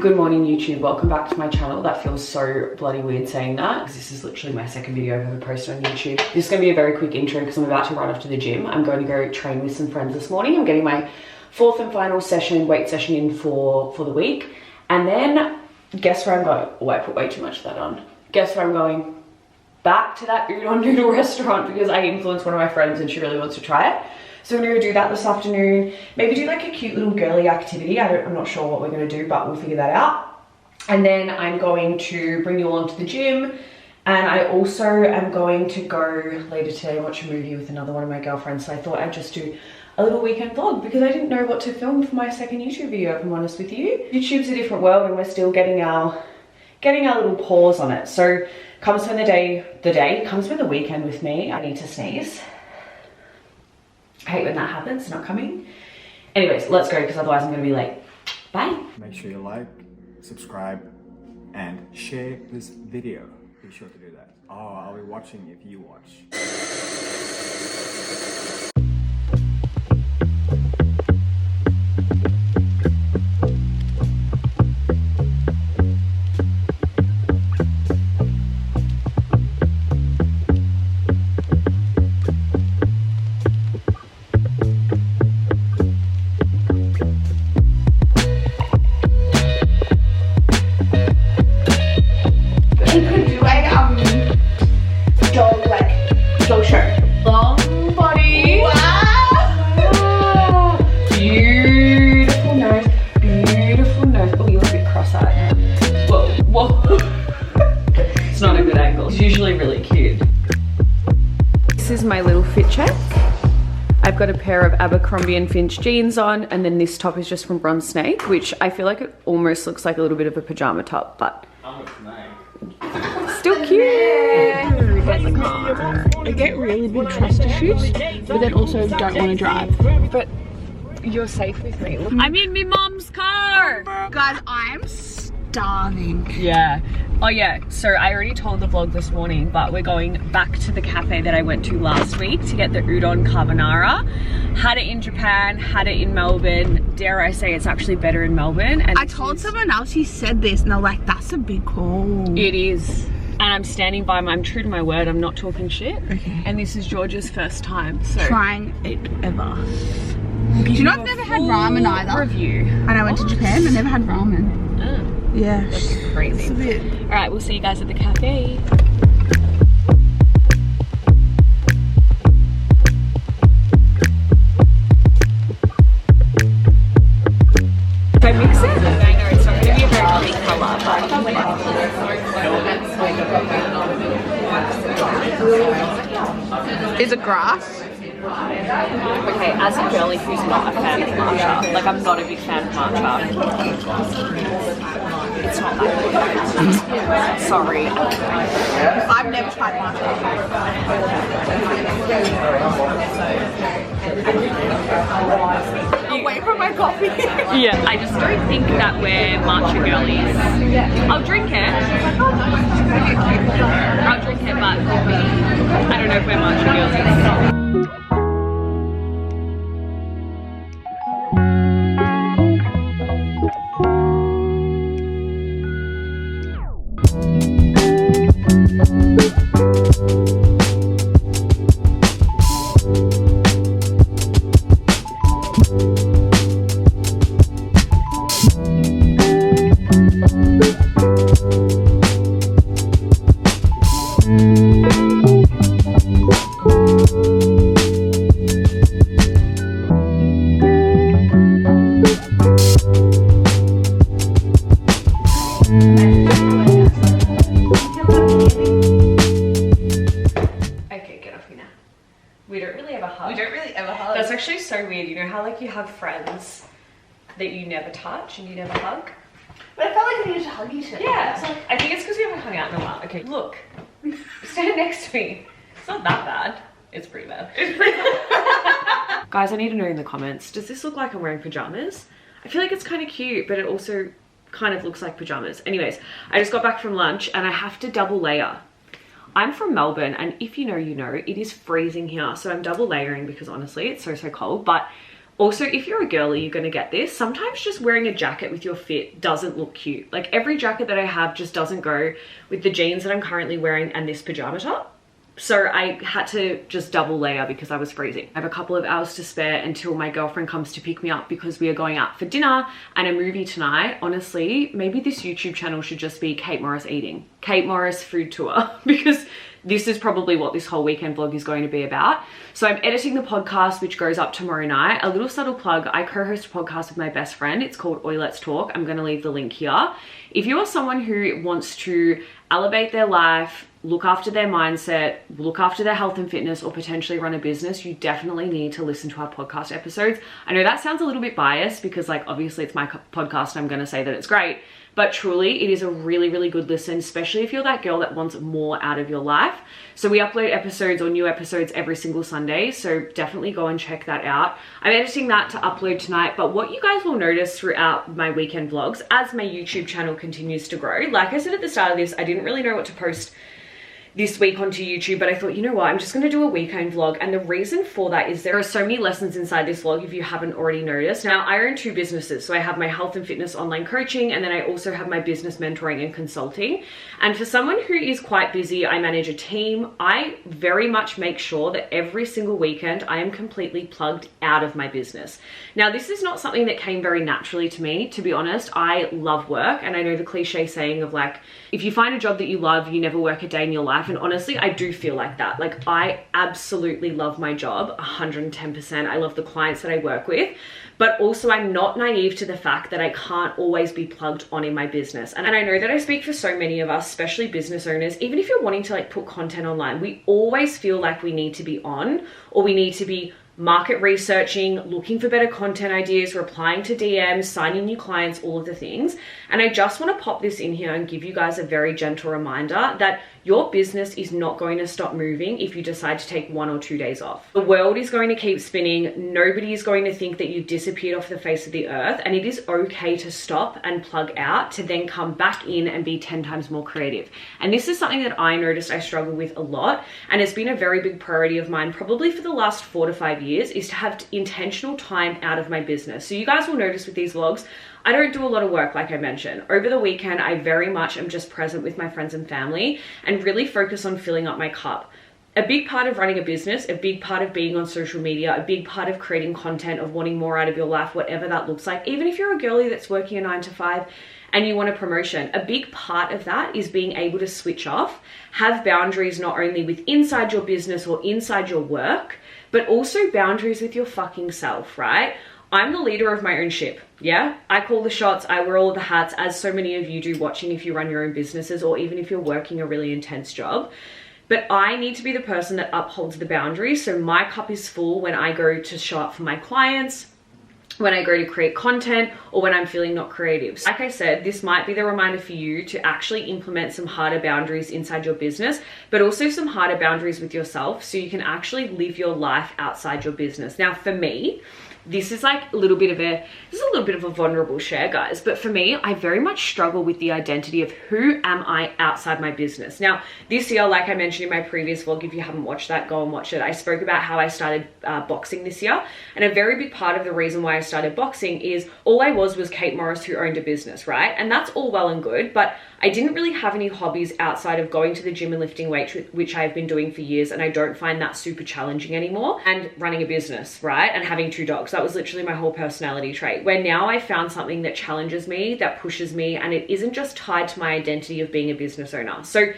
Good morning YouTube, welcome back to my channel. That feels so bloody weird saying that because this is literally my second video I've ever posted on YouTube. This is going to be a very quick intro because I'm about to run off to the gym. I'm going to go train with some friends this morning. I'm getting my fourth and final weight session in for the week. And then guess where I'm going? Oh, I put way too much of that on. Guess where I'm going? Back to that udon noodle restaurant because I influenced one of my friends and she really wants to try it. So I'm going to do that this afternoon. Maybe do like a cute little girly activity. I'm not sure what we're going to do, but we'll figure that out. And then I'm going to bring you along to the gym. And I also am going to go later today and watch a movie with another one of my girlfriends. So I thought I'd just do a little weekend vlog because I didn't know what to film for my second YouTube video, if I'm honest with you. YouTube's a different world and we're still getting our little paws on it. So come spend come spend the weekend with me. I need to sneeze. I hate when that happens, not coming. Anyways, let's go because otherwise I'm gonna be late. Bye. Make sure you like, subscribe, and share this video. Be sure to do that. Oh, I'll be watching if you watch. Long body. Wow. Beautiful nose. Beautiful nose. Oh, you look a bit cross-eyed. Whoa, whoa. It's not a good angle. It's usually really cute. This is my little fit check. I've got a pair of Abercrombie & Finch jeans on, and then this top is just from Bronze Snake, which I feel like it almost looks like a little bit of a pajama top, but I'm a snake. still cute. I get really big trust issues, but then also don't want to drive. But you're safe with me. Look. I'm in my mom's car. Guys, I'm starving. Yeah. Oh yeah, so I already told the vlog this morning, but we're going back to the cafe that I went to last week to get the udon carbonara. Had it in Japan, had it in Melbourne. Dare I say it's actually better in Melbourne. And I told someone else he said this and they're like, that's a big call. It is. And I'm standing by I'm true to my word, I'm not talking shit. Okay. And this is George's first time, so. Trying it ever. Do you know I've never had ramen either? Review. And I went to Japan and never had ramen. Oh, Yeah. that's crazy. It's a bit. All right, we'll see you guys at the cafe. If I mix it, I know it's not going to be a very lovely colour, but Is it grass? okay, as a girlie who's not a fan of matcha, like I'm not a big fan of matcha. It's not that good. Sorry. I've never tried matcha. Away from my coffee. Yeah, I just don't think that we're matcha girlies. I'll drink it. I'll drink it, but I don't know if we're matcha girlies. That's actually so weird. You know how like you have friends that you never touch and you never hug? But I felt like I needed to hug you today. Yeah. Like, I think it's because we haven't hung out in a while. Okay, look. Stand next to me. It's not that bad. It's pretty bad. Guys, I need to know in the comments, does this look like I'm wearing pajamas? I feel like it's kind of cute, but it also kind of looks like pajamas. Anyways, I just got back from lunch and I have to double layer. I'm from Melbourne, and if you know, you know, it is freezing here. So I'm double layering because honestly, it's so cold. But Also, if you're a girly, you're gonna get this. Sometimes just wearing a jacket with your fit doesn't look cute. Like every jacket that I have just doesn't go with the jeans that I'm currently wearing and this pajama top. So I had to just double layer because I was freezing. I have a couple of hours to spare until my girlfriend comes to pick me up because we are going out for dinner and a movie tonight. Honestly, maybe this YouTube channel should just be Kate Morris eating. Kate Morris food tour because this is probably what this whole weekend vlog is going to be about. So I'm editing the podcast, which goes up tomorrow night. A little subtle plug, I co-host a podcast with my best friend. It's called Oi Let's Talk. I'm gonna leave the link here. If you are someone who wants to elevate their life, look after their mindset, look after their health and fitness, or potentially run a business, you definitely need to listen to our podcast episodes. I know that sounds a little bit biased because like obviously it's my podcast and I'm gonna say that it's great, but truly it is a really, really good listen, especially if you're that girl that wants more out of your life. So we upload episodes or new episodes every single Sunday, so definitely go and check that out. I'm editing that to upload tonight, but what you guys will notice throughout my weekend vlogs as my YouTube channel continues to grow, like I said at the start of this, I didn't really know what to post this week onto YouTube, but I thought, you know what, I'm just going to do a weekend vlog. And the reason for that is there are so many lessons inside this vlog if you haven't already noticed. Now, I own 2 businesses. So I have my health and fitness online coaching, and then I also have my business mentoring and consulting. And for someone who is quite busy, I manage a team. I very much make sure that every single weekend I am completely plugged out of my business. Now, this is not something that came very naturally to me, to be honest. I love work, and I know the cliche saying of like, if you find a job that you love, you never work a day in your life. And honestly, I do feel like that. Like I absolutely love my job, 110%. I love the clients that I work with, but also I'm not naive to the fact that I can't always be plugged on in my business. And I know that I speak for so many of us, especially business owners, even if you're wanting to like put content online, we always feel like we need to be on, or we need to be market researching, looking for better content ideas, replying to DMs, signing new clients, all of the things. And I just want to pop this in here and give you guys a very gentle reminder that your business is not going to stop moving if you decide to take 1 or 2 days off. The world is going to keep spinning. Nobody is going to think that you disappeared off the face of the earth, and it is okay to stop and plug out to then come back in and be 10 times more creative. And this is something that I noticed I struggle with a lot, and it's been a very big priority of mine probably for the last 4 to 5 years, is to have intentional time out of my business. So you guys will notice with these vlogs, I don't do a lot of work, like I mentioned. Over the weekend, I very much am just present with my friends and family and really focus on filling up my cup. A big part of running a business, a big part of being on social media, a big part of creating content, of wanting more out of your life, whatever that looks like, even if you're a girlie that's working a 9 to 5 and you want a promotion, a big part of that is being able to switch off, have boundaries not only with inside your business or inside your work, but also boundaries with your fucking self, right? I'm the leader of my own ship, yeah? I call the shots, I wear all the hats, as so many of you do watching if you run your own businesses or even if you're working a really intense job. But I need to be the person that upholds the boundaries, so my cup is full when I go to show up for my clients, when I go to create content, or when I'm feeling not creative. Like I said, this might be the reminder for you to actually implement some harder boundaries inside your business, but also some harder boundaries with yourself so you can actually live your life outside your business. Now, for me, this is like a little bit of a vulnerable share, guys, but for me, I very much struggle with the identity of who am I outside my business. Now, this year, like I mentioned in my previous vlog, if you haven't watched that, go and watch it. I spoke about how I started boxing this year, and a very big part of the reason why I started boxing is all I was Kate Morris who owned a business, right? And that's all well and good, but I didn't really have any hobbies outside of going to the gym and lifting weights, which I've been doing for years, and I don't find that super challenging anymore, and running a business, right? And having 2 dogs. That was literally my whole personality trait, where now I found something that challenges me, that pushes me, and it isn't just tied to my identity of being a business owner. So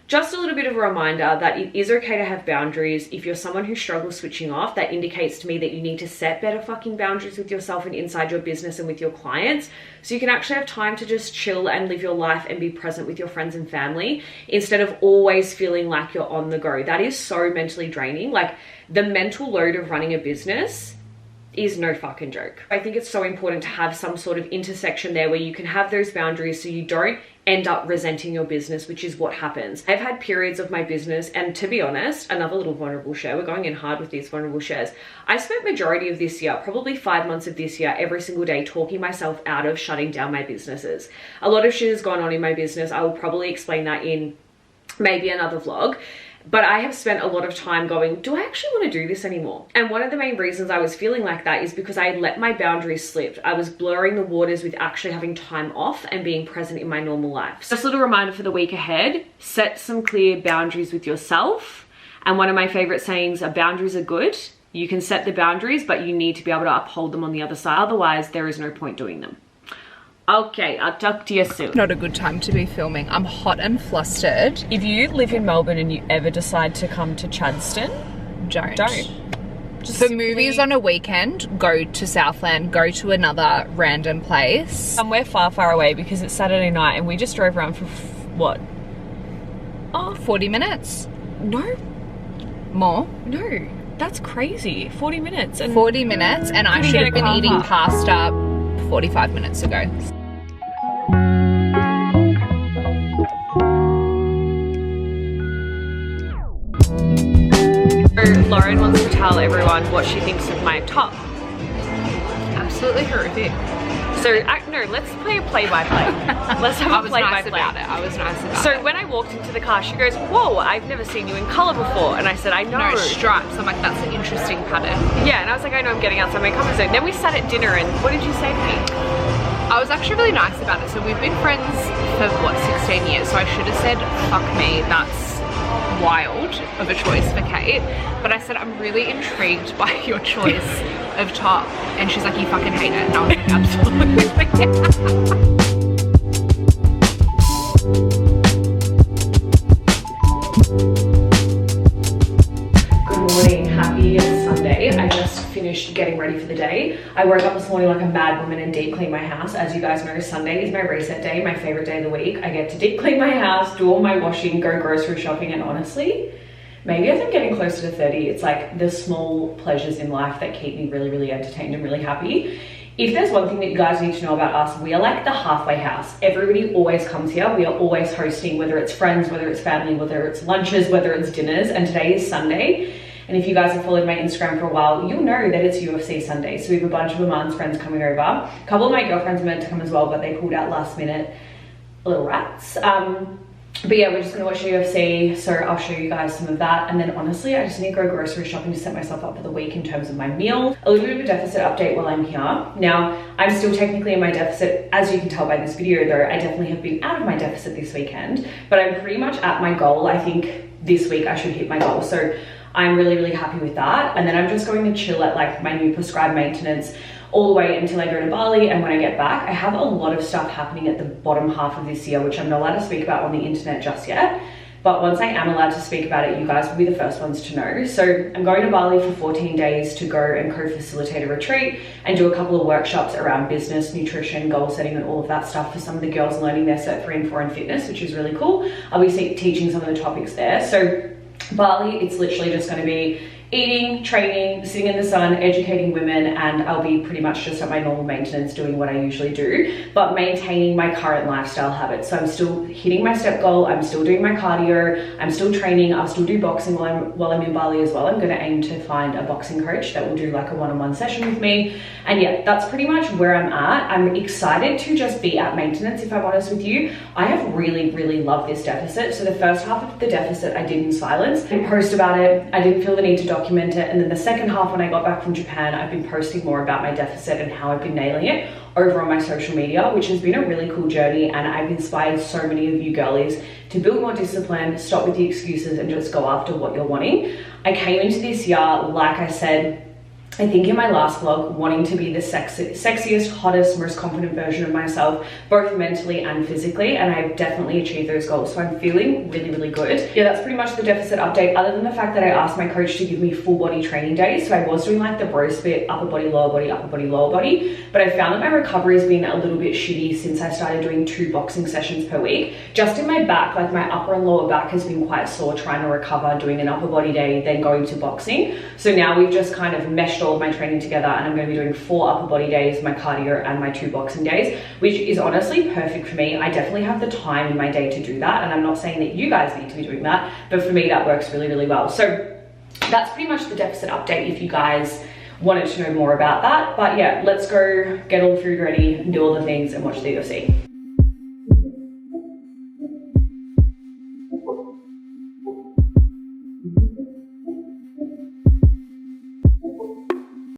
just a little bit of a reminder that it is okay to have boundaries. If you're someone who struggles switching off, that indicates to me that you need to set better fucking boundaries with yourself and inside your business and with your clients, so you can actually have time to just chill and live your life and be present with your friends and family instead of always feeling like you're on the go. That is so mentally draining. Like, the mental load of running a business is no fucking joke. I think it's so important to have some sort of intersection there where you can have those boundaries so you don't end up resenting your business, which is what happens. I've had periods of my business, and to be honest, another little vulnerable share, we're going in hard with these vulnerable shares. I spent majority of this year, probably 5 months of this year, every single day talking myself out of shutting down my businesses. A lot of shit has gone on in my business. I will probably explain that in maybe another vlog. But I have spent a lot of time going, do I actually want to do this anymore? And one of the main reasons I was feeling like that is because I had let my boundaries slip. I was blurring the waters with actually having time off and being present in my normal life. So just a little reminder for the week ahead, set some clear boundaries with yourself. And one of my favorite sayings are boundaries are good. You can set the boundaries, but you need to be able to uphold them on the other side. Otherwise, there is no point doing them. Okay, I'll talk to you soon. Not a good time to be filming. I'm hot and flustered. If you live in Melbourne and you ever decide to come to Chadstone, Don't. Just For movies on a weekend, go to Southland, go to another random place. somewhere far, far away, because it's Saturday night and we just drove around for what? Oh, 40 minutes? No, More? no, that's crazy. 40 minutes. And 40 minutes, and I Couldn't should get have a been car eating park. pasta 45 minutes ago. Lauren wants to tell everyone what she thinks of my top. Absolutely horrific. So, no, let's play a play-by-play. Let's have I a was nice play-by-play. about it. I was nice about it. So when I walked into the car, she goes, whoa, I've never seen you in colour before. And I said, I know. No stripes. I'm like, that's an interesting pattern. Yeah, and I was like, I know I'm getting outside my comfort zone. Then we sat at dinner and what did you say to me? I was actually really nice about it. So we've been friends for, what, 16 years. So I should have said, fuck me, that's wild of a choice for Kate. But I said, I'm really intrigued by your choice of top. And she's like, you fucking hate it. And I was like, absolutely. Good morning, happy Sunday. I just finished getting ready for the day. I woke up this morning like a mad woman and deep cleaned my house. As you guys know, Sunday is my reset day, my favorite day of the week. I get to deep clean my house, do all my washing, go grocery shopping, and honestly, maybe as I'm getting closer to 30, it's like the small pleasures in life that keep me really, really entertained and really happy. If there's one thing that you guys need to know about us, we are like the halfway house. Everybody always comes here. We are always hosting, whether it's friends, whether it's family, whether it's lunches, whether it's dinners, and today is Sunday. And if you guys have followed my Instagram for a while, you'll know that it's UFC Sunday. So we have a bunch of Aman's friends coming over. A couple of my girlfriends were meant to come as well, but they pulled out last minute, little rats. But yeah, we're just gonna watch the UFC, so I'll show you guys some of that. And then honestly, I just need to go grocery shopping to set myself up for the week in terms of my meal. A little bit of a deficit update while I'm here. Now, I'm still technically in my deficit. As you can tell by this video though, I definitely have been out of my deficit this weekend, but I'm pretty much at my goal. I think this week I should hit my goal. So I'm really, really happy with that. And then I'm just going to chill at like my new prescribed maintenance all the way until I go to Bali. And when I get back, I have a lot of stuff happening at the bottom half of this year, which I'm not allowed to speak about on the internet just yet. But once I am allowed to speak about it, you guys will be the first ones to know. So I'm going to Bali for 14 days to go and co-facilitate a retreat and do a couple of workshops around business, nutrition, goal setting, and all of that stuff for some of the girls learning their Cert 3 and 4 in fitness, which is really cool. I'll be teaching some of the topics there. So Bali, it's literally just going to be eating, training, sitting in the sun, educating women, and I'll be pretty much just at my normal maintenance doing what I usually do, but maintaining my current lifestyle habits. So I'm still hitting my step goal, I'm still doing my cardio, I'm still training, I'll still do boxing while I'm in Bali as well. I'm going to aim to find a boxing coach that will do like a one-on-one session with me. And yeah, that's pretty much where I'm at. I'm excited to just be at maintenance, if I'm honest with you. I have really, really loved this deficit. So the first half of the deficit I did in silence. I didn't post about it. I didn't feel the need to document it. And then the second half, when I got back from Japan, I've been posting more about my deficit and how I've been nailing it over on my social media, which has been a really cool journey. And I've inspired so many of you girlies to build more discipline, stop with the excuses, and just go after what you're wanting. I came into this year, like I said, I think in my last vlog, wanting to be the sexiest, hottest, most confident version of myself, both mentally and physically, and I've definitely achieved those goals. So I'm feeling really, really good. Yeah, that's pretty much the deficit update, other than the fact that I asked my coach to give me full body training days. So I was doing like the bro split, upper body, lower body, upper body, lower body, but I found that my recovery has been a little bit shitty since I started doing 2 boxing sessions per week. Just in my back, like my upper and lower back has been quite sore trying to recover, doing an upper body day, then going to boxing. So now we've just kind of meshed all of my training together, and I'm going to be doing 4 upper body days, my cardio, and my 2 boxing days, which is honestly perfect for me. I definitely have the time in my day to do that, and I'm not saying that you guys need to be doing that, but for me that works really, really well. So that's pretty much the deficit update if you guys wanted to know more about that. But yeah, let's go get all the food ready and do all the things and watch the UFC.